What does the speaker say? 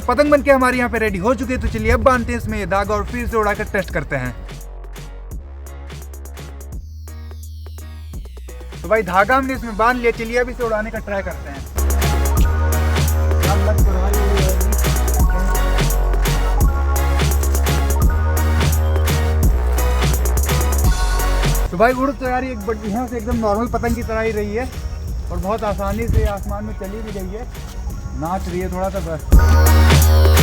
पतंग बनके हमारे यहाँ पे रेडी हो चुकी है, तो चलिए अब बांधते हैं इसमें धागा और फिर से उड़ाकर टेस्ट करते हैं। तो भाई धागा हमने इसमें बांध लिया, चलिए अब इसे उड़ाने का ट्राई करते हैं। तो भाई उड़ तो यार एक बढ़िया से एकदम नॉर्मल पतंग की तरह ही रही है और बहुत आसानी से आसमान में चली भी गई है, नाच रही है थोड़ा सा बस।